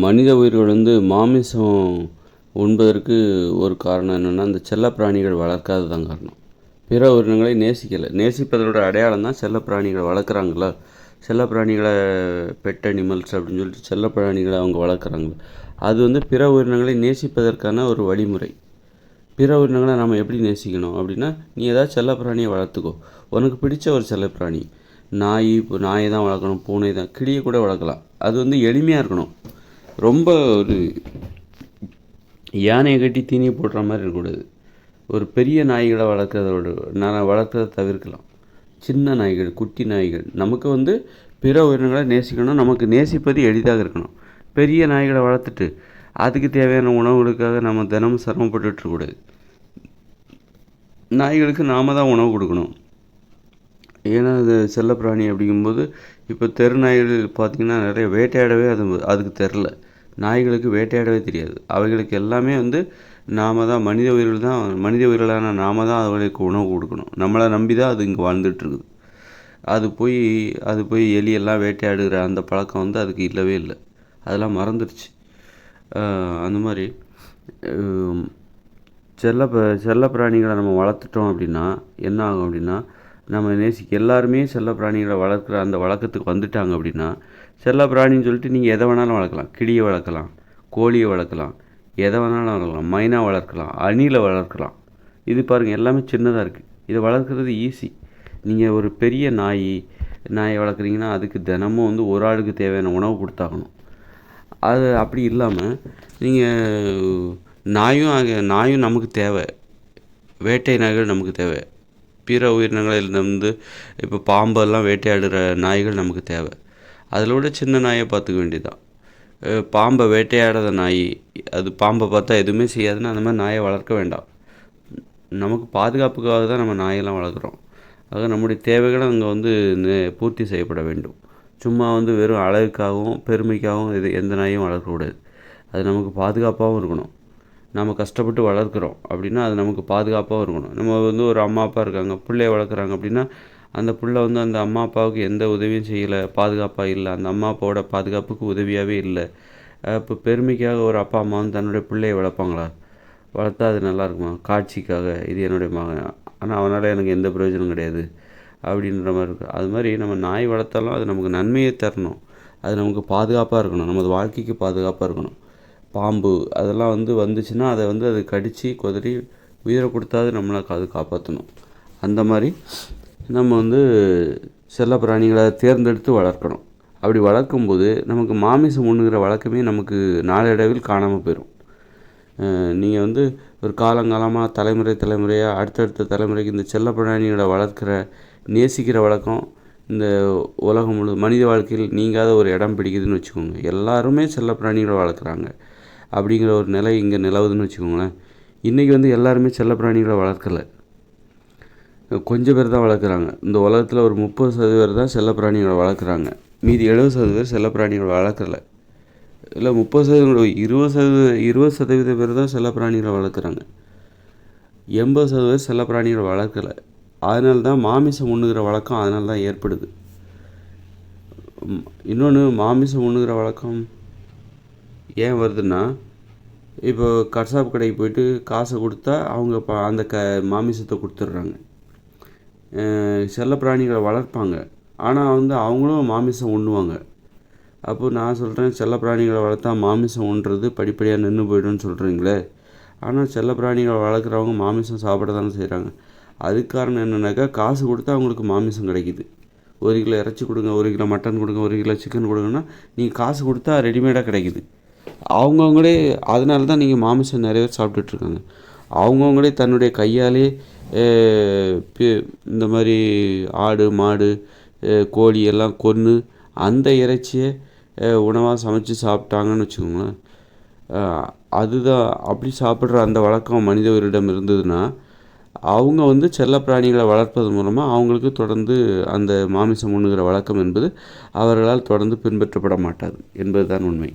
மனித உயிர்கள் மாமிசம் உண்பதற்கு ஒரு காரணம் என்னென்னா, அந்த செல்லப்பிராணிகள் வளர்க்காதது தான் காரணம். பிற உயிரினங்களை நேசிக்கலை. நேசிப்பதோட அடையாளம் தான் செல்லப்பிராணிகளை வளர்க்குறாங்களா, செல்லப்பிராணிகளை பெட் அனிமல்ஸ் அப்படின்னு சொல்லிட்டு செல்லப்பிராணிகளை அவங்க வளர்க்குறாங்களா, அது பிற உயிரினங்களை நேசிப்பதற்கான ஒரு வழிமுறை. பிற உயிரினங்களை நம்ம எப்படி நேசிக்கணும் அப்படின்னா, நீ ஏதாவது செல்லப்பிராணியை வளர்த்துக்கோ. உனக்கு பிடிச்ச ஒரு செல்லப்பிராணி, நாயை தான் வளர்க்கணும், பூனை தான், கிளியை கூட வளர்க்கலாம். அது எளிமையாக இருக்கணும். ரொம்ப ஒரு யானையை கட்டி தீனி போடுற மாதிரி இருக்கக்கூடாது. ஒரு பெரிய நாய்களை வளர்க்குறத தவிர்க்கலாம். சின்ன நாய்கள், குட்டி நாய்கள், நமக்கு பிற உயிரினங்களை நேசிக்கணும். நமக்கு நேசிப்பது எளிதாக இருக்கணும். பெரிய நாய்களை வளர்த்துட்டு அதுக்கு தேவையான உணவுகளுக்காக நம்ம தினமும் சிரமப்பட்டுருக்கக்கூடாது. நாய்களுக்கு நாம் தான் உணவு கொடுக்கணும். ஏன்னா அது செல்லப்பிராணி அப்படிங்கும்போது, இப்போ தெரு நாய்கள் பார்த்திங்கன்னா நிறைய வேட்டையாடவே அதுக்கு தெரில. நாய்களுக்கு வேட்டையாடவே தெரியாது. அவைகளுக்கு எல்லாமே நாம் தான் மனித உயிர்களான நாம் தான் அதுகளுக்கு உணவு கொடுக்கணும். நம்மளை நம்பி தான் அது இங்கே வாழ்ந்துட்டுருக்குது. அது போய் எலியெல்லாம் வேட்டையாடுகிற அந்த பழக்கம் அதுக்கு இல்லவே இல்லை. அதெல்லாம் மறந்துடுச்சு. அந்த மாதிரி செல்லப்பிராணிகளை நம்ம வளர்த்துட்டோம் அப்படின்னா என்ன ஆகும் அப்படின்னா, நம்ம எல்லாருமே செல்லப்பிராணிகளை வளர்க்குற அந்த வழக்கத்துக்கு வந்துட்டாங்க அப்படின்னா, செல்லப்பிராணின்னு சொல்லிட்டு நீங்கள் எதை வேணாலும் வளர்க்கலாம். கிளியை வளர்க்கலாம், கோழியை வளர்க்கலாம், எதை வேணாலும் வளர்க்கலாம். மைனா வளர்க்கலாம், அணிலை வளர்க்கலாம். இது பாருங்கள், எல்லாமே சின்னதாக இருக்குது. இதை வளர்க்குறது ஈஸி. நீங்கள் ஒரு பெரிய நாயை வளர்க்குறீங்கன்னா அதுக்கு தினமும் ஒரு ஆளுக்கு தேவையான உணவு கொடுத்தாகணும். அது அப்படி இல்லாமல் நீங்கள் நாயும் நமக்கு தேவை. வேட்டை நாய்கள் நமக்கு தேவை. பிற உயிரினங்களிலிருந்து இப்போ பாம்பெல்லாம் வேட்டையாடுகிற நாய்கள் நமக்கு தேவை. அதில் விட சின்ன நாயை பார்த்துக்க வேண்டியதுதான். பாம்பை வேட்டையாடாத நாய், அது பாம்பை பார்த்தா எதுவுமே செய்யாதுன்னா அந்த மாதிரி நாயை வளர்க்க வேண்டாம். நமக்கு பாதுகாப்புக்காக தான் நம்ம நாயெல்லாம் வளர்க்குறோம். ஆக நம்முடைய தேவைகளும் அங்கே பூர்த்தி செய்யப்பட வேண்டும். சும்மா வெறும் அழகுக்காகவும் பெருமைக்காகவும் எந்த நாயும் வளர்க்கக்கூடாது. அது நமக்கு பாதுகாப்பாகவும் இருக்கணும். நம்ம கஷ்டப்பட்டு வளர்க்குறோம் அப்படின்னா அது நமக்கு பாதுகாப்பாகவும் இருக்கணும். நம்ம ஒரு அம்மா அப்பா இருக்காங்க, பிள்ளைய வளர்க்குறாங்க அப்படின்னா அந்த பிள்ளை அந்த அம்மா அப்பாவுக்கு எந்த உதவியும் செய்யலை, பாதுகாப்பாக இல்லை, அந்த அம்மா அப்பாவோட பாதுகாப்புக்கு உதவியாகவே இல்லை. இப்போ பெருமைக்காக ஒரு அப்பா அம்மா தன்னுடைய பிள்ளையை வளர்ப்பாங்களா? வளர்த்தா அது நல்லா இருக்குமா? காட்சிக்காக, இது என்னுடைய மகன், ஆனால் அவனால் எனக்கு எந்த பிரயோஜனம் கிடையாது அப்படின்ற மாதிரி இருக்குது. அது மாதிரி நம்ம நாய் வளர்த்தாலும் அது நமக்கு நன்மையை தரணும். அது நமக்கு பாதுகாப்பாக இருக்கணும். நமது வாழ்க்கைக்கு பாதுகாப்பாக இருக்கணும். பாம்பு அதெல்லாம் வந்துச்சுன்னா அதை அது கடித்து குதறி உயிரை கொடுத்தாது நம்மளை அது காப்பாற்றணும். அந்த மாதிரி நம்ம செல்லப்பிராணிகளை தேர்ந்தெடுத்து வளர்க்கணும். அப்படி வளர்க்கும்போது நமக்கு மாமிசம் உண்ணுகிற வழக்கமே நமக்கு நாளடைவில் காணாமல் போயிடும். நீங்கள் ஒரு காலங்காலமாக தலைமுறையாக அடுத்தடுத்த தலைமுறைக்கு இந்த செல்லப்பிராணிகளை நேசிக்கிற வழக்கம் இந்த உலகம் முழுவதும் மனித வாழ்க்கையில் நீங்காத ஒரு இடம் பிடிக்குதுன்னு வச்சுக்கோங்க. எல்லாருமே செல்லப்பிராணிகளை வளர்க்குறாங்க அப்படிங்கிற ஒரு நிலை இங்கே நிலவுதுன்னு வச்சுக்கோங்களேன். இன்றைக்கி எல்லாருமே செல்லப்பிராணிகளை வளர்க்கலை. கொஞ்சம் பேர் தான் வளர்க்குறாங்க. இந்த உலகத்தில் ஒரு 30% பேர் தான் செல்லப்பிராணிகளை வளர்க்குறாங்க. மீதி 70% பேர் செல்லப்பிராணிகளை வளர்க்கலை. இல்லை 30%, 20% பேர் தான் செல்லப்பிராணிகளை வளர்க்குறாங்க. 80% பேர் செல்லப்பிராணிகளை வளர்க்கலை. அதனால தான் மாமிசம் உண்ணுகிற வழக்கம் அதனால தான் ஏற்படுது. இன்னொன்று, மாமிசம் உண்ணுகிற வழக்கம் ஏன் வருதுன்னா, இப்போ கசாப்பு கடைக்கு போய்ட்டு காசை கொடுத்தா அவங்க அந்த மாமிசத்தை கொடுத்துட்றாங்க. செல்லப்பிராணிகளை வளர்ப்பாங்க, ஆனால் அவங்களும் மாமிசம் உண்ணுவாங்க. அப்போது நான் சொல்கிறேன், செல்லப்பிராணிகளை வளர்த்தா மாமிசம் உண்ணுறது படிப்படியாக நின்று போய்டும்னு சொல்கிறீங்களே. ஆனால் செல்லப்பிராணிகளை வளர்க்குறவங்க மாமிசம் சாப்பிட தானே செய்கிறாங்க. அதுக்கு காரணம் என்னென்னாக்கா, காசு கொடுத்தா அவங்களுக்கு மாமிசம் கிடைக்கிது. 1 கிலோ இறைச்சி கொடுங்க, 1 கிலோ மட்டன் கொடுங்க, 1 கிலோ சிக்கன் கொடுங்கன்னா நீங்கள் காசு கொடுத்தா ரெடிமேடாக கிடைக்கிது. அவங்கவுங்களே அதனால தான் நீங்கள் மாமிசம் நிறைய பேர் சாப்பிட்டுட்ருக்காங்க. அவங்கவுங்களே தன்னுடைய கையாலே இந்த மாதிரி ஆடு மாடு கோழி எல்லாம் கொன்று அந்த இறைச்சியை உணவாக சமைச்சு சாப்பிட்டாங்கன்னு வச்சுக்கோங்களேன். அதுதான் அப்படி சாப்பிட்ற அந்த வழக்கம் மனித உயிரிடம் இருந்ததுன்னா, அவங்க செல்லப்பிராணிகளை வளர்ப்பது மூலமாக அவங்களுக்கு தொடர்ந்து அந்த மாமிசம் உண்ணுகிற வழக்கம் என்பது அவர்களால் தொடர்ந்து பின்பற்றப்பட மாட்டாது என்பது தான் உண்மை.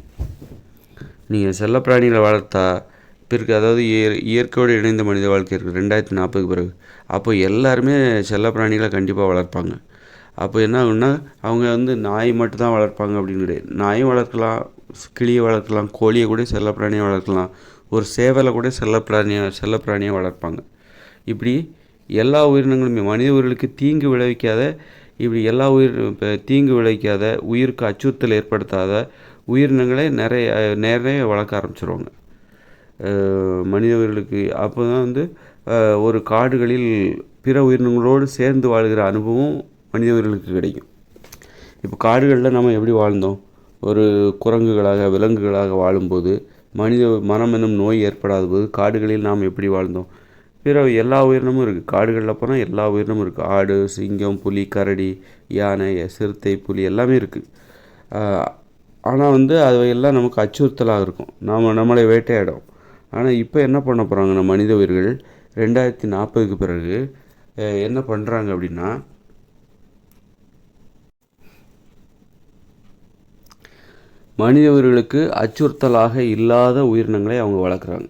நீங்கள் செல்லப்பிராணிகளை வளர்த்தா அதாவது இயற்கையோடு இணைந்த மனித வாழ்க்கை இருக்குது 2040க்கு பிறகு. அப்போ எல்லாருமே செல்லப்பிராணிகளை கண்டிப்பாக வளர்ப்பாங்க. அப்போ என்ன ஆகுன்னா, அவங்க நாய் மட்டும் தான் வளர்ப்பாங்க அப்படின்னு கிடையாது. நாயும் வளர்க்கலாம், கிளியை வளர்க்கலாம், கோழியை கூட செல்லப்பிராணியை வளர்க்கலாம், ஒரு சேவலை கூட செல்லப்பிராணியாக வளர்ப்பாங்க. இப்படி எல்லா உயிரினங்களுமே மனித உயிர்களுக்கு தீங்கு விளைவிக்காத, இப்படி எல்லா இப்போ தீங்கு விளைவிக்காத, உயிருக்கு அச்சுறுத்தல் ஏற்படுத்தாத உயிரினங்களை நிறைய நிறைய வளர்க்க ஆரம்பிச்சிருவாங்க மனித உயிர்களுக்கு. அப்போ தான் வந்து ஒரு காடுகளில் பிற உயிரினங்களோடு சேர்ந்து வாழ்கிற அனுபவம் மனித உயிர்களுக்கு கிடைக்கும். இப்போ காடுகளில் நம்ம எப்படி வாழ்ந்தோம்? ஒரு குரங்குகளாக விலங்குகளாக வாழும்போது மனம் என்னும் நோய் ஏற்படாத போது காடுகளில் நாம் எப்படி வாழ்ந்தோம்? பிற எல்லா உயிரினமும் இருக்குது. காடுகளில் போனால் எல்லா உயிரினமும் இருக்குது. ஆடு, சிங்கம், புலி, கரடி, யானை, சிறுத்தை, புலி எல்லாமே இருக்குது. ஆனால் வந்து அவையெல்லாம் நமக்கு அச்சுறுத்தலாக இருக்கும், நம்மளை வேட்டையாடும். ஆனால் இப்போ என்ன பண்ண போகிறாங்கன்னா மனித உயிர்கள் 2040க்கு பிறகு என்ன பண்ணுறாங்க அப்படின்னா, மனித உயிர்களுக்கு அச்சுறுத்தலாக இல்லாத உயிரினங்களை அவங்க வளர்க்குறாங்க.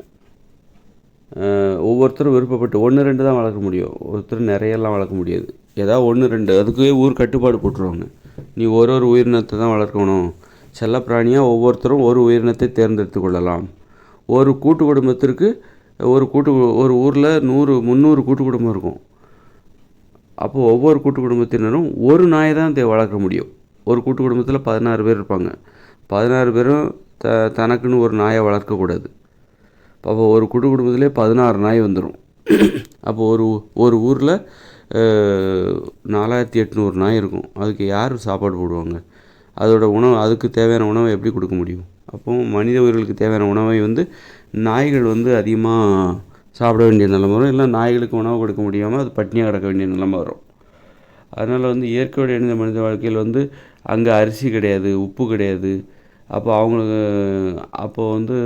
ஒவ்வொருத்தரும் விருப்பப்பட்டு 1-2 தான் வளர்க்க முடியும். ஒருத்தர் நிறையெல்லாம் வளர்க்க முடியாது. ஏதாவது 1-2, அதுக்குவே ஊர் கட்டுப்பாடு போட்டுருவாங்க. நீ ஒரு உயிரினத்தை தான் வளர்க்கணும். செல்லப்பிராணியாக ஒவ்வொருத்தரும் ஒரு உயிரினத்தை தேர்ந்தெடுத்து கொள்ளலாம். ஒரு கூட்டு குடும்பத்திற்கு ஒரு ஊரில் 300 கூட்டு குடும்பம் இருக்கும். அப்போது ஒவ்வொரு கூட்டு குடும்பத்தினரும் ஒரு நாயை தான் வளர்க்க முடியும். ஒரு கூட்டு குடும்பத்தில் 16 பேர் இருப்பாங்க. 16 பேரும் தனக்குன்னு ஒரு நாயை வளர்க்கக்கூடாது. அப்போ ஒரு கூட்டு குடும்பத்திலே 16 நாய் வந்துடும். அப்போது ஒரு ஊரில் 4800 நாய் இருக்கும். அதுக்கு யார் சாப்பாடு போடுவாங்க? அதுக்கு தேவையான உணவை எப்படி கொடுக்க முடியும்? அப்போது மனித உயிர்களுக்கு தேவையான உணவை வந்து நாய்கள் வந்து அதிகமாக சாப்பிட வேண்டிய நிலைமை வரும். இல்லை நாய்களுக்கு உணவு கொடுக்க முடியாமல் அது பட்டினியாக கிடக்க வேண்டிய நிலைமை வரும். அதனால் வந்து இயற்கையோடு இணைந்த மனித வாழ்க்கையில் வந்து அங்கே அரிசி கிடையாது, உப்பு கிடையாது. அப்போ வந்து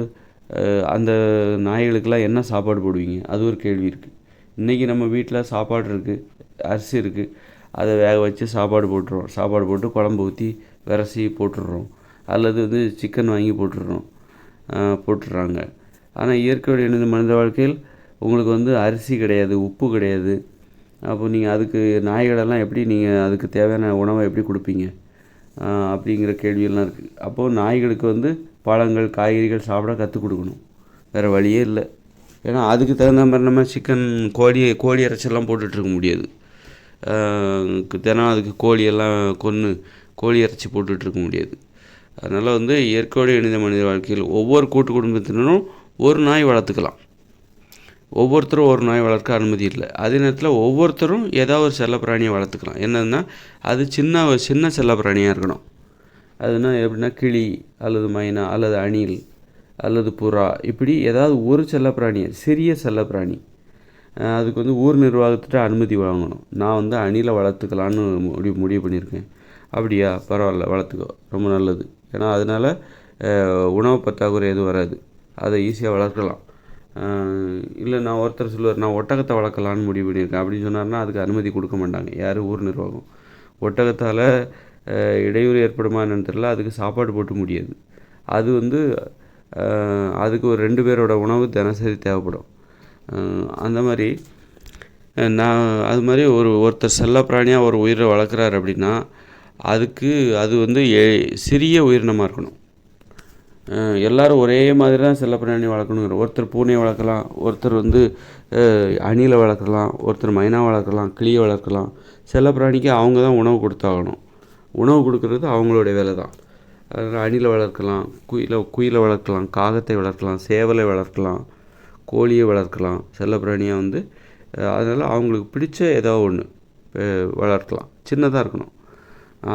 அந்த நாய்களுக்கெல்லாம் என்ன சாப்பாடு போடுவீங்க? அது ஒரு கேள்வி இருக்குது. இன்றைக்கி நம்ம வீட்டில் சாப்பாடு இருக்குது, அரிசி இருக்குது, அதை வேக வச்சு சாப்பாடு போட்டுறோம். சாப்பாடு போட்டு குழம்பு ஊற்றி விரசி போட்டுடுறோம். அல்லது வந்து சிக்கன் வாங்கி போட்டுடுறாங்க. ஆனால் இயற்கையோடு இணைந்த மனித வாழ்க்கையில் உங்களுக்கு வந்து அரிசி கிடையாது, உப்பு கிடையாது. அப்போ நீங்கள் அதுக்கு நாய்களெல்லாம் எப்படி நீங்கள் அதுக்கு தேவையான உணவை எப்படி கொடுப்பீங்க? அப்படிங்கிற கேள்வியெல்லாம் இருக்குது. அப்போது நாய்களுக்கு வந்து பழங்கள், காய்கறிகள் சாப்பிட கற்றுக் கொடுக்கணும். வேறு வழியே இல்லை. ஏன்னா அதுக்கு தகுந்த மாதிரி நம்ம சிக்கன், கோழி இறைச்செல்லாம் போட்டுட்ருக்க முடியாது. தினம் அதுக்கு கோழியெல்லாம் கோழி இறைச்சி போட்டுட்ருக்க முடியாது. அதனால் வந்து இயற்கையோடு இணைந்த மனித வாழ்க்கையில் ஒவ்வொரு கூட்டு குடும்பத்தினரும் ஒரு நாய் வளர்த்துக்கலாம். ஒவ்வொருத்தரும் ஒரு நாய் வளர்க்க அனுமதி இல்லை. அதே நேரத்தில் ஒவ்வொருத்தரும் ஏதாவது ஒரு செல்லப்பிராணியை வளர்த்துக்கலாம். என்னதுன்னா அது சின்ன செல்லப்பிராணியாக இருக்கணும். அதுனா எப்படின்னா கிளி அல்லது மைனா அல்லது அணில் அல்லது புறா, இப்படி ஏதாவது ஒரு செல்லப்பிராணியை, சிறிய செல்லப்பிராணி. அதுக்கு வந்து ஊர் நிர்வாகத்திட்ட அனுமதி வாங்கணும். நான் வந்து அணிலை வளர்த்துக்கலான்னு முடிவு பண்ணியிருக்கேன். அப்படியா, பரவாயில்ல, வளர்த்துக்கோ, ரொம்ப நல்லது. ஏன்னா அதனால் உணவு பற்றாக்குறை எதுவும் வராது, அதை ஈஸியாக வளர்க்கலாம். இல்லை ஒருத்தர் சொல்லுவார், நான் ஒட்டகத்தை வளர்க்கலான்னு முடிவு பண்ணியிருக்கேன் அப்படின்னு சொன்னார்னா அதுக்கு அனுமதி கொடுக்க மாட்டாங்க. யார்? ஊர் நிர்வாகம். ஒட்டகத்தால் இடையூறு ஏற்படுமா என்னன்னு தெரியல, அதுக்கு சாப்பாடு போட்டு முடியாது. அது வந்து அதுக்கு ஒரு 2 பேரோட உணவு தினசரி தேவைப்படும். அந்த மாதிரி அது மாதிரி ஒருத்தர் செல்லப்பிராணியாக ஒரு உயிரை வளர்க்குறாரு அப்படின்னா அது வந்து சிறிய உயிரினமாக இருக்கணும். எல்லோரும் ஒரே மாதிரி தான் செல்லப்பிராணி வளர்க்கணுங்கிற. ஒருத்தர் பூனையை வளர்க்கலாம், ஒருத்தர் வந்து அணிலை வளர்க்கலாம், ஒருத்தர் மைனா வளர்க்கலாம், கிளியை வளர்க்கலாம். செல்லப்பிராணிக்கு அவங்க தான் உணவு கொடுத்தாகணும். உணவு கொடுக்குறது அவங்களுடைய வேலை தான். அதனால் அணிலை வளர்க்கலாம், குயிலை வளர்க்கலாம், காகத்தை வளர்க்கலாம், சேவலை வளர்க்கலாம், கோழியை வளர்க்கலாம். செல்லப்பிராணியாக வந்து அதனால் அவங்களுக்கு பிடிச்ச ஏதோ ஒன்று வளர்க்கலாம். சின்னதாக இருக்கணும்.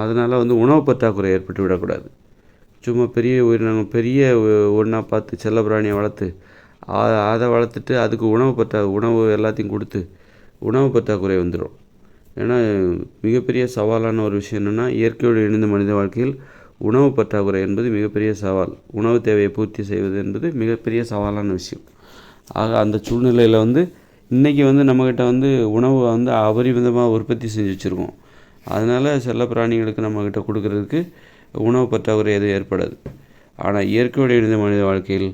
அதனால் வந்து உணவு பற்றாக்குறை ஏற்பட்டு விடக்கூடாது. சும்மா பெரிய ஒன்றா பார்த்து செல்லப்பிராணியை வளர்த்து அதை வளர்த்துட்டு அதுக்கு உணவு எல்லாத்தையும் கொடுத்து உணவு பற்றாக்குறை வந்துடும். ஏன்னா மிகப்பெரிய சவாலான ஒரு விஷயம் என்னென்னா, இயற்கையோடு இணைந்த மனித வாழ்க்கையில் உணவு பற்றாக்குறை என்பது மிகப்பெரிய சவால். உணவு தேவையை பூர்த்தி செய்வது என்பது மிகப்பெரிய சவாலான விஷயம். ஆக அந்த சூழ்நிலையில் வந்து இன்றைக்கி வந்து நம்மக்கிட்ட வந்து உணவு வந்து அபரிமிதமாக உற்பத்தி செஞ்சு வச்சுருக்கோம். அதனால் செல்லப்பிராணிகளுக்கு நம்மக்கிட்ட கொடுக்குறதுக்கு உணவு பற்றாக்குறை எதுவும் ஏற்படாது. ஆனால் இயற்கையோடு இணைந்த மனித வாழ்க்கையில்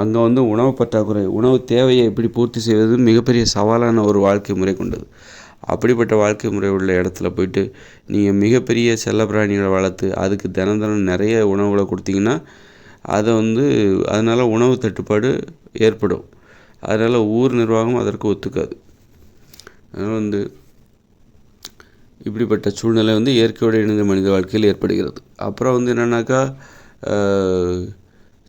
அங்கே வந்து உணவு பற்றாக்குறை, உணவு தேவையை எப்படி பூர்த்தி செய்வது மிகப்பெரிய சவாலான ஒரு வாழ்க்கை முறை கொண்டது. அப்படிப்பட்ட வாழ்க்கை முறை உள்ள இடத்துல போயிட்டு நீங்கள் மிகப்பெரிய செல்லப்பிராணிகளை வளர்த்து அதுக்கு தினம் தினம் நிறைய உணவுகளை கொடுத்தீங்கன்னா அதை அதனால் உணவு தட்டுப்பாடு ஏற்படும். அதனால் ஊர் நிர்வாகம் அதற்கு ஒத்துக்காது. அதனால் இப்படிப்பட்ட சூழ்நிலை இயற்கையோடு இணைந்த மனித வாழ்க்கையில் ஏற்படுகிறது. அப்புறம் என்னென்னாக்கா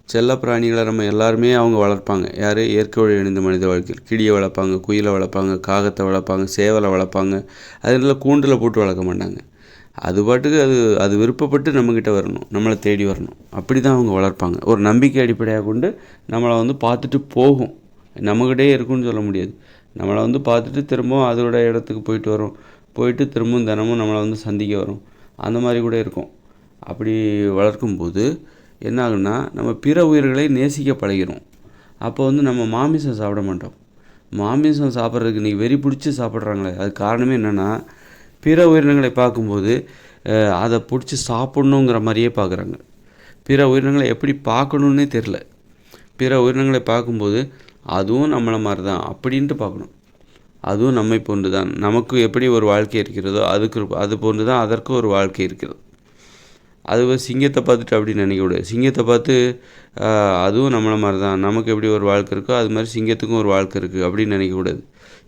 செல்ல பிராணிகளை நம்ம எல்லாருமே அவங்க வளர்ப்பாங்க. யார்? இயற்கையோடு இணைந்த மனித வாழ்க்கையில் கிளியை வளர்ப்பாங்க, குயிலை வளர்ப்பாங்க, காகத்தை வளர்ப்பாங்க, சேவலை வளர்ப்பாங்க. அதனால கூண்டில் போட்டு வளர்க்க மாட்டாங்க. அது பாட்டுக்கு அது விருப்பப்பட்டு நம்மக்கிட்ட வரணும், நம்மளை தேடி வரணும். அப்படி தான் அவங்க வளர்ப்பாங்க. ஒரு நம்பிக்கை அடிப்படையாக கொண்டு நம்மளை பார்த்துட்டு போகும். நம்மக்கிட்டே இருக்குன்னு சொல்ல முடியாது. நம்மளை பார்த்துட்டு திரும்பவும் அதோட இடத்துக்கு போயிட்டு வரும். போயிட்டு திரும்பவும் தினமும் நம்மளை சந்திக்க வரும். அந்த மாதிரி கூட இருக்கும். அப்படி வளர்க்கும்போது என்ன ஆகுன்னா, நம்ம பிற உயிர்களை நேசிக்க பழகிறோம். அப்போ நம்ம மாமிசம் சாப்பிட மாட்டோம். மாமிசம் சாப்பிட்றதுக்கு இன்றைக்கி வெறி பிடிச்சி சாப்பிட்றாங்களே, அது காரணமே என்னென்னா, பிற உயிரினங்களை பார்க்கும்போது அதை பிடிச்சி சாப்பிட்ணுங்கிற மாதிரியே பார்க்குறாங்க. பிற உயிரினங்களை எப்படி பார்க்கணுன்னே தெரில. பிற உயிரினங்களை பார்க்கும்போது அதுவும் நம்மளை மாதிரி தான் அப்படின்ட்டு பார்க்கணும். அதுவும் நம்மை போன்று தான். நமக்கு எப்படி ஒரு வாழ்க்கை இருக்கிறதோ அது போன்று தான் அதற்கு ஒரு வாழ்க்கை இருக்கிறது. அது சிங்கத்தை பார்த்துட்டு அப்படின்னு நினைக்கக்கூடாது. சிங்கத்தை பார்த்து அதுவும் நம்மளை மாதிரி தான், நமக்கு எப்படி ஒரு வாழ்க்கை இருக்கோ அது மாதிரி சிங்கத்துக்கும் ஒரு வாழ்க்கை இருக்குது அப்படின்னு நினைக்கக்கூடாது.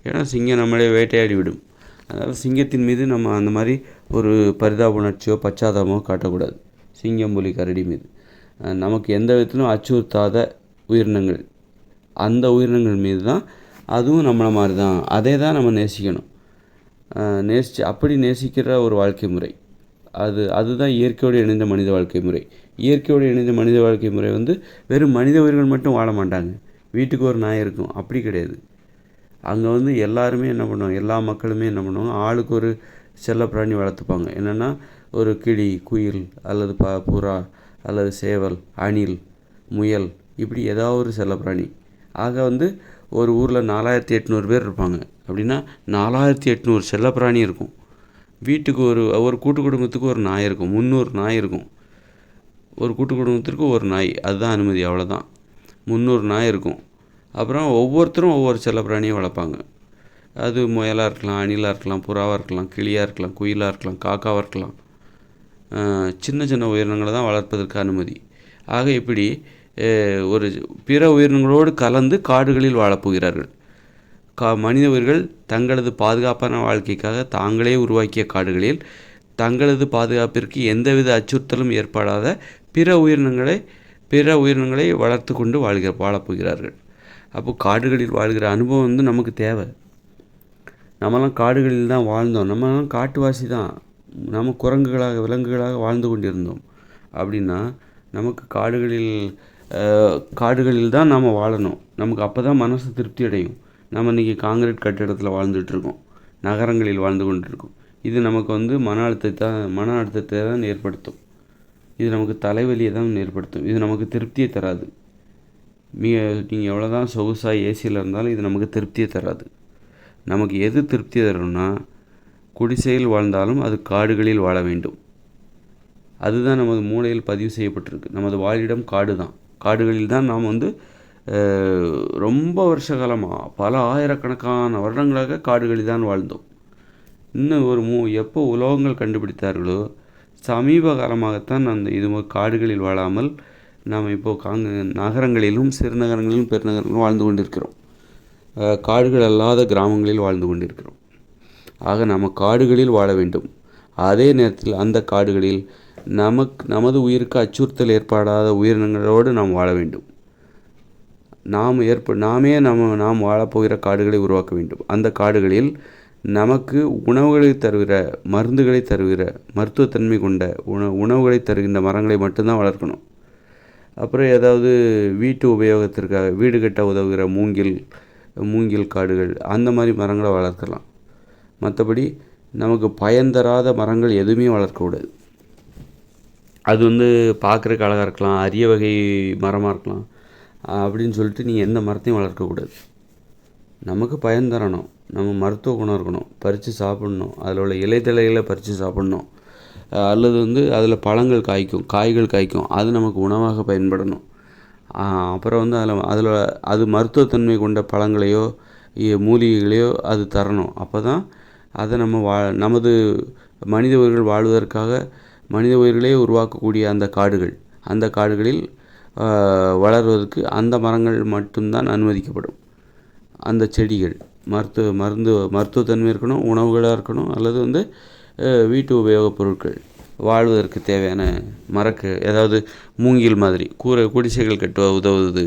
ஏன்னா சிங்கம் நம்மளே வேட்டையாடி விடும். அதனால் சிங்கத்தின் மீது நம்ம அந்த மாதிரி ஒரு பரிதாப உணர்ச்சியோ பச்சாதாபமோ காட்டக்கூடாது. சிங்கம், புலி, கரடி மீது நமக்கு எந்த விதத்திலும் அச்சுறுத்தாத உயிரினங்கள், அந்த உயிரினங்கள் மீது தான் அதுவும் நம்மளை மாதிரி தான், அதே தான் நம்ம நேசிக்கணும். அப்படி நேசிக்கிற ஒரு வாழ்க்கை முறை அதுதான் இயற்கையோடு இணைந்த மனித வாழ்க்கை முறை. இயற்கையோடு இணைந்த மனித வாழ்க்கை முறை வெறும் மனித உயிர்கள் மட்டும் வாழ மாட்டாங்க. வீட்டுக்கு ஒரு நாய் இருக்கும், அப்படி கிடையாது. அங்கே எல்லாருமே என்ன பண்ணுவாங்க, எல்லா மக்களுமே என்ன பண்ணுவாங்க, ஆளுக்கு ஒரு செல்லப்பிராணி வளர்த்துப்பாங்க. என்னென்னா ஒரு கிளி, குயில் அல்லது புறா அல்லது சேவல், அணில், முயல், இப்படி ஏதாவது ஒரு செல்லப்பிராணி. ஆக ஒரு ஊரில் 4800 பேர் இருப்பாங்க. அப்படின்னா 4800 செல்லப்பிராணி இருக்கும். வீட்டுக்கு ஒரு கூட்டு குடும்பத்துக்கு ஒரு நாய் இருக்கும். 300 நாய் இருக்கும். ஒரு கூட்டு குடும்பத்திற்கு ஒரு நாய், அதுதான் அனுமதி, அவ்வளோதான். 300 நாய் இருக்கும். அப்புறம் ஒவ்வொருத்தரும் ஒவ்வொரு செல்லப்பிராணியை வளர்ப்பாங்க. அது முயலாக இருக்கலாம், அணிலாக இருக்கலாம், புறாவாக இருக்கலாம், கிளியாக இருக்கலாம், குயிலாக இருக்கலாம், காக்காவாக இருக்கலாம். சின்ன சின்ன உயிரினங்களை தான் வளர்ப்பதற்கு அனுமதி. ஆக இப்படி ஒரு பிற உயிரினங்களோடு கலந்து காடுகளில் வாழப்போகிறார்கள். மனித உயிர்கள் தங்களது பாதுகாப்பான வாழ்க்கைக்காக தாங்களே உருவாக்கிய காடுகளில் தங்களது பாதுகாப்பிற்கு எந்தவித அச்சுறுத்தலும் ஏற்படாத பிற உயிரினங்களை வளர்த்து கொண்டு வாழப்போகிறார்கள். அப்போது காடுகளில் வாழ்கிற அனுபவம் நமக்கு தேவை. நம்மலாம் காடுகளில் தான் வாழ்ந்தோம். நம்மலாம் காட்டுவாசி தான். நம்ம குரங்குகளாக, விலங்குகளாக வாழ்ந்து கொண்டிருந்தோம். அப்படின்னா நமக்கு காடுகளில் தான் நாம் வாழணும். நமக்கு அப்போ தான் மனசு திருப்தி அடையும். நம்ம இன்றைக்கி காங்கிரீட் கட்டிடத்தில் வாழ்ந்துகிட்ருக்கோம், நகரங்களில் வாழ்ந்து கொண்டிருக்கோம். இது நமக்கு மன அழுத்தத்தை தான் ஏற்படுத்தும். இது நமக்கு தலைவலியை தான் ஏற்படுத்தும். இது நமக்கு திருப்தியை தராது. நீங்கள் எவ்வளோ தான் சொகுசாக ஏசியில் இருந்தாலும் இது நமக்கு திருப்தியை தராது. நமக்கு எது திருப்தி தரும்னா, குடிசையில் வாழ்ந்தாலும் அது காடுகளில் வாழ வேண்டும். அதுதான் நமது மூளையில் பதிவு செய்யப்பட்டிருக்கு. நமது வாழிடம் காடு தான். காடுகளில் தான் நாம் ரொம்ப வருஷ காலமாக, பல ஆயிரக்கணக்கான வருடங்களாக காடுகளில் தான் வாழ்ந்தோம். இன்னும் எப்போ உலோகங்கள் கண்டுபிடித்தார்களோ சமீப காலமாகத்தான் இது காடுகளில் வாழாமல் நாம் இப்போது நகரங்களிலும் சிறுநகரங்களிலும் பெருநகரங்களிலும் வாழ்ந்து கொண்டிருக்கிறோம். காடுகள் அல்லாத கிராமங்களில் வாழ்ந்து கொண்டிருக்கிறோம். ஆக நம்ம காடுகளில் வாழ வேண்டும். அதே நேரத்தில் அந்த காடுகளில் நமது உயிருக்கு அச்சுறுத்தல் ஏற்படாத உயிரினங்களோடு நாம் வாழ வேண்டும். நாம் வாழப்போகிற காடுகளை உருவாக்க வேண்டும். அந்த காடுகளில் நமக்கு உணவுகளை தருகிற, மருந்துகளை தருகிற, மருத்துவத்தன்மை கொண்ட உணவுகளை தருகின்ற மரங்களை மட்டும்தான் வளர்க்கணும். அப்புறம் ஏதாவது வீட்டு உபயோகத்திற்காக வீடு கட்ட உதவுகிற மூங்கில் காடுகள், அந்த மாதிரி மரங்களை வளர்க்கலாம். மற்றபடி நமக்கு பயன் தராத மரங்கள் எதுவுமே வளர்க்கக்கூடாது. அது பார்க்குறக்கு அழகாக இருக்கலாம், அரிய வகை மரமாக இருக்கலாம், அப்படின்னு சொல்லிட்டு நீங்கள் எந்த மரத்தையும் வளர்க்கக்கூடாது. நமக்கு பயன் தரணும், நம்ம மருத்துவ குணம் இருக்கணும், பறித்து சாப்பிட்ணும், அதில் உள்ள இலைத்தலைகளை பறித்து சாப்பிட்ணும், அல்லது அதில் காய்கள் காய்க்கும், அது நமக்கு உணவாக பயன்படணும். அப்புறம் அது மருத்துவத்தன்மை கொண்ட பழங்களையோ மூலிகைகளையோ அது தரணும். அப்போ தான் அதை நமது மனித உயிர்கள் வாழ்வதற்காக மனித உயிர்களே உருவாக்கக்கூடிய அந்த காடுகளில் வளர்வதற்கு அந்த மரங்கள் மட்டும்தான் அனுமதிக்கப்படும். அந்த செடிகள் மருத்துவத்தன்மை இருக்கணும், உணவுகளாக இருக்கணும், அல்லது வீட்டு உபயோகப் பொருட்கள், வாழ்வதற்கு தேவையான ஏதாவது மூங்கில் மாதிரி குடிசைகள் கட்ட உதவுது,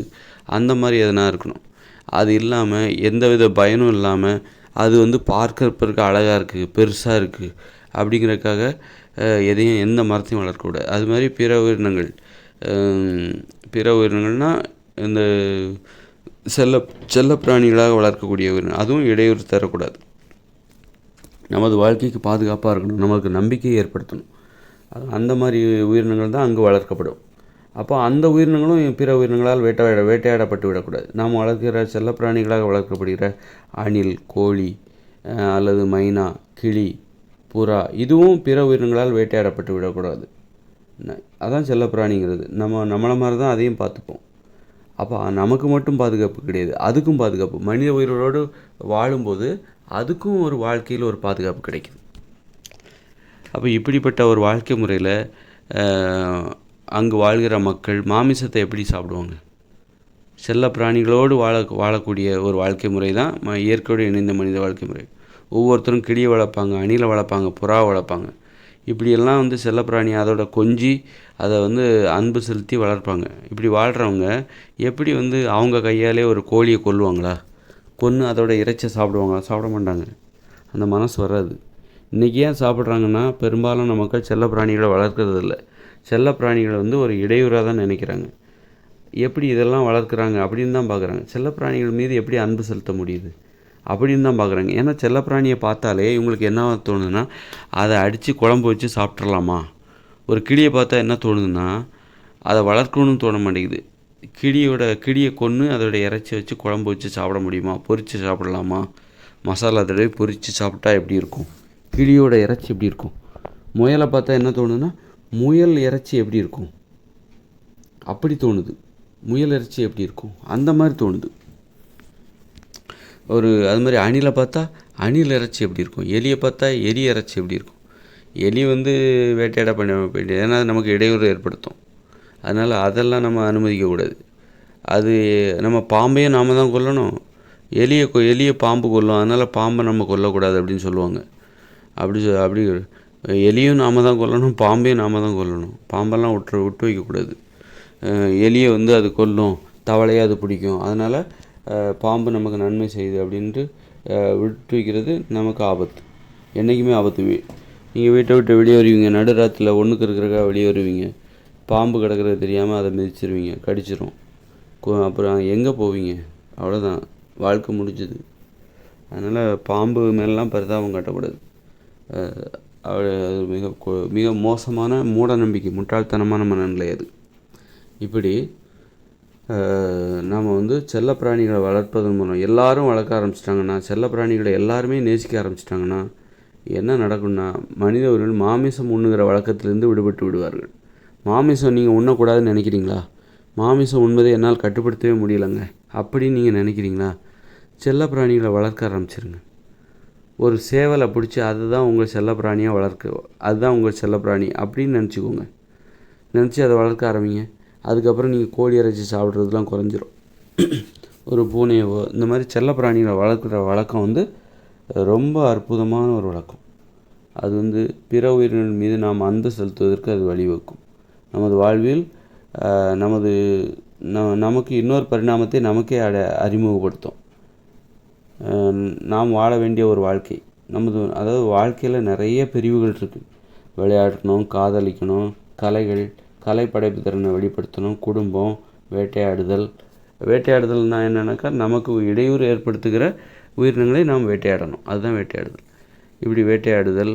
அந்த மாதிரி எதனா இருக்கணும். அது இல்லாமல் எந்தவித பயனும் இல்லாமல் அது பார்க்கறதுக்கு அழகாக இருக்குது, பெருசாக இருக்குது அப்படிங்கிறதுக்காக எந்த மரத்தையும் வளர்க்கக்கூடாது. அது மாதிரி பிற உயிரினங்கள்னால் இந்த செல்ல பிராணிகளாக வளர்க்கக்கூடிய உயிரினங்கள், அதுவும் இடையூறு தரக்கூடாது. நமது வாழ்க்கைக்கு பாதுகாப்பாக இருக்கணும், நமக்கு நம்பிக்கையை ஏற்படுத்தணும். அந்த மாதிரி உயிரினங்கள் தான் அங்கு வளர்க்கப்படும். அப்போ அந்த உயிரினங்களும் பிற உயிரினங்களால் வேட்டையாடப்பட்டு விடக்கூடாது. நாம் வளர்க்கிற செல்லப்பிராணிகளாக வளர்க்கப்படுகிற அணில், கோழி அல்லது மைனா, கிளி, புறா, இதுவும் பிற உயிரினங்களால் வேட்டையாடப்பட்டு விடக்கூடாது. அதான் செல்லப்பிராணிங்கிறது. நம்மளை மாதிரி தான் அதையும் பார்த்துப்போம். அப்போ நமக்கு மட்டும் பாதுகாப்பு கிடையாது, அதுக்கும் பாதுகாப்பு. மனித உயிரோடு வாழும்போது அதுக்கும் ஒரு வாழ்க்கையில் ஒரு பாதுகாப்பு கிடைக்குது. அப்போ இப்படிப்பட்ட ஒரு வாழ்க்கை முறையில் அங்கு வாழ்கிற மக்கள் மாமிசத்தை எப்படி சாப்பிடுவாங்க? செல்ல பிராணிகளோடு வாழக்கூடிய ஒரு வாழ்க்கை முறை தான் இயற்கையோடு இணைந்த மனித வாழ்க்கை முறை. ஒவ்வொருத்தரும் கிளியை வளர்ப்பாங்க, அணிலை வளர்ப்பாங்க, புறாவை வளர்ப்பாங்க. இப்படியெல்லாம் செல்லப்பிராணி அதோட கொஞ்சி அதை அன்பு செலுத்தி வளர்ப்பாங்க. இப்படி வாழ்கிறவங்க எப்படி அவங்க கையாலே ஒரு கோழியை கொல்லுவாங்களா? கொன்று அதோட இறைச்சியை சாப்பிடுவாங்களா? சாப்பிட மாட்டாங்க. அந்த மனசு வராது. இன்றைக்கி ஏன் சாப்பிட்றாங்கன்னா, பெரும்பாலான மக்கள் செல்லப்பிராணிகளை வளர்க்குறது இல்லை. செல்லப்பிராணிகளை ஒரு இடையூறாக தான் நினைக்கிறாங்க. எப்படி இதெல்லாம் வளர்க்குறாங்க அப்படின்னு தான் பார்க்குறாங்க. செல்லப்பிராணிகள் மீது எப்படி அன்பு செலுத்த முடியுது அப்படின்னு தான் பார்க்குறாங்க. ஏன்னா செல்லப்பிராணியை பார்த்தாலே இவங்களுக்கு என்ன தோணுதுன்னா, அதை அடித்து குழம்பு வச்சு சாப்பிட்றலாமா? ஒரு கிளியை பார்த்தா என்ன தோணுதுன்னா, அதை வளர்க்கணும்னு தோண மாட்டேங்குது. கிளியை கொன்று அதோட இறைச்சி வச்சு குழம்பு வச்சு சாப்பிட முடியுமா? பொரித்து சாப்பிடலாமா? மசாலா தடவை பொரித்து சாப்பிட்டா எப்படி இருக்கும்? கிளியோட இறைச்சி எப்படி இருக்கும்? முயலை பார்த்தா என்ன தோணுதுன்னா, முயல் இறைச்சி எப்படி இருக்கும் அப்படி தோணுது. முயல் இறைச்சி எப்படி இருக்கும் அந்த மாதிரி தோணுது. அது மாதிரி அணிலை பார்த்தா அணில் இறைச்சி எப்படி இருக்கும்? எலியை பார்த்தா எலி இறைச்சி எப்படி இருக்கும்? எலி வேட்டையாட பண்ண வேண்டியது, ஏன்னா நமக்கு இடையூறு ஏற்படுத்தும். அதனால் அதெல்லாம் நம்ம அனுமதிக்கக்கூடாது. அது நம்ம பாம்பையும் நாம் தான் கொல்லணும், எலியை பாம்பு கொல்லும், அதனால் பாம்பை நம்ம கொல்லக்கூடாது அப்படின்னு சொல்லுவாங்க. அப்படி எலியும் நாம் தான் கொல்லணும், பாம்பையும் நாம் தான் கொல்லணும். பாம்பெல்லாம் விட்டு வைக்கக்கூடாது. எலியை அது கொல்லும், தவளையாக அது பிடிக்கும், அதனால் பாம்பு நமக்கு நன்மை செய்யுது அப்படின்ட்டு விட்டு வைக்கிறது நமக்கு ஆபத்து. என்றைக்குமே ஆபத்து. நீங்கள் வீட்டை விட்டு வெளியே வருவீங்க, நடுராத்தில் ஒன்றுக்கு இருக்கிறக்கா வெளியே வருவீங்க, பாம்பு கிடக்கிறது தெரியாமல் அதை மிதிச்சிருவீங்க, கடிச்சிரும். அப்புறம் எங்கே போவீங்க? அவ்வளோதான், வாழ்க்கை முடிஞ்சுது. அதனால் பாம்பு மேலாம் பரிதாபம் காட்டக்கூடாது. அது மிக மோசமான மூட நம்பிக்கை, முட்டாள்தனமான மனநிலை அது. இப்படி நாம் செல்லப்பிராணிகளை வளர்ப்பதன் மூலம் எல்லாரும் வளர்க்க ஆரம்பிச்சிட்டாங்கன்னா, செல்லப்பிராணிகளை எல்லாருமே நேசிக்க ஆரம்பிச்சிட்டாங்கன்னா என்ன நடக்கும்னா, மனித உயிர்கள் மாமிசம் உண்ணுகிற வழக்கத்திலிருந்து விடுபட்டு விடுவார்கள். மாமிசம் நீங்கள் உண்ணக்கூடாதுன்னு நினைக்கிறீங்களா? மாமிசம் உண்பதை என்னால் கட்டுப்படுத்தவே முடியலைங்க அப்படின்னு நீங்கள் நினைக்கிறீங்களா? செல்லப்பிராணிகளை வளர்க்க ஆரம்பிச்சிருங்க. ஒரு சேவலை பிடிச்சி அதுதான் உங்கள் செல்லப்பிராணியாக அதுதான் உங்கள் செல்லப்பிராணி அப்படின்னு நினச்சிக்கோங்க. நினச்சி அதை வளர்க்க ஆரம்பிங்க. அதுக்கப்புறம் நீங்கள் கோழி இறைச்சி சாப்பிட்றதுலாம் குறைஞ்சிரும். ஒரு பூனையவோ இந்த மாதிரி செல்லப்பிராணிகளை வளர்க்குற வழக்கம் ரொம்ப அற்புதமான ஒரு வழக்கம். அது பிற உயிரினங்கள் மீது நாம் அன்பு செலுத்துவதற்கு அது வழிவகுக்கும். நமது வாழ்வில் நமக்கு இன்னொரு பரிணாமத்தை நமக்கே அறிமுகப்படுத்தும். நாம் வாழ வேண்டிய ஒரு வாழ்க்கை அதாவது வாழ்க்கையில் நிறைய பிரிவுகள் இருக்குது. விளையாடணும், காதலிக்கணும், கலை படைப்பு திறனை வெளிப்படுத்தணும், குடும்பம், வேட்டையாடுதல்னால் என்னென்னாக்கா, நமக்கு இடையூறு ஏற்படுத்துகிற உயிரினங்களை நாம் வேட்டையாடணும், அதுதான் வேட்டையாடுதல். இப்படி வேட்டையாடுதல்,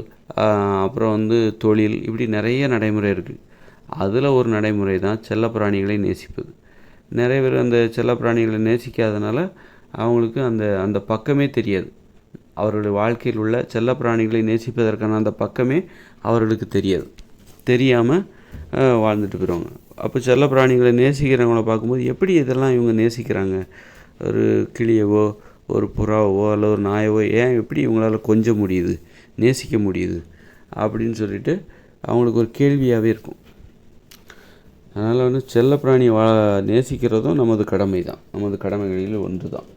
அப்புறம் தொழில், இப்படி நிறைய நடைமுறை இருக்குது. அதில் ஒரு நடைமுறை தான் செல்லப்பிராணிகளை நேசிப்பது. நிறைய பேர் அந்த செல்லப்பிராணிகளை நேசிக்காதனால அவங்களுக்கு அந்த பக்கமே தெரியாது. அவர்களுடைய வாழ்க்கையில் உள்ள செல்லப்பிராணிகளை நேசிப்பதற்கான அந்த பக்கமே அவர்களுக்கு தெரியாமல் வாழ்ந்துட்டு போயிடுவாங்க. அப்போ செல்லப்பிராணிகளை நேசிக்கிறவங்கள பார்க்கும்போது எப்படி இதெல்லாம் இவங்க நேசிக்கிறாங்க? ஒரு கிளியவோ ஒரு புறாவோ அல்லது ஒரு நாயவோ ஏன் எப்படி இவங்களால் கொஞ்ச முடியுது, நேசிக்க முடியுது அப்படின்னு சொல்லிட்டு அவங்களுக்கு ஒரு கேள்வியாகவே இருக்கும். அதனால் செல்லப்பிராணி நேசிக்கிறதும் நமது கடமை தான், நமது கடமைகளில் ஒன்று தான்.